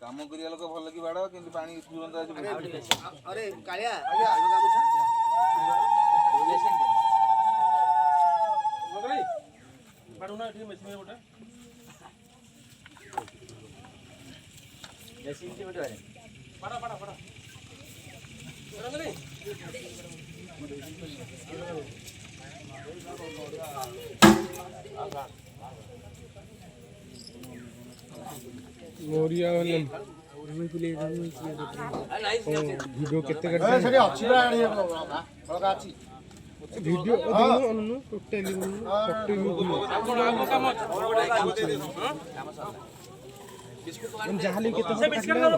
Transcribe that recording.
काम करिया लोक भल कि बाड़ कि पानी तुरंत अरे कालिया मोरिया वाले वीडियो केते करते ସେଠି ଅଛି ପରା ଆଣି ଅଲଗା ଅଛି वीडियो देखो टोटली फोटो हम जहाली केते से बिस्किट नो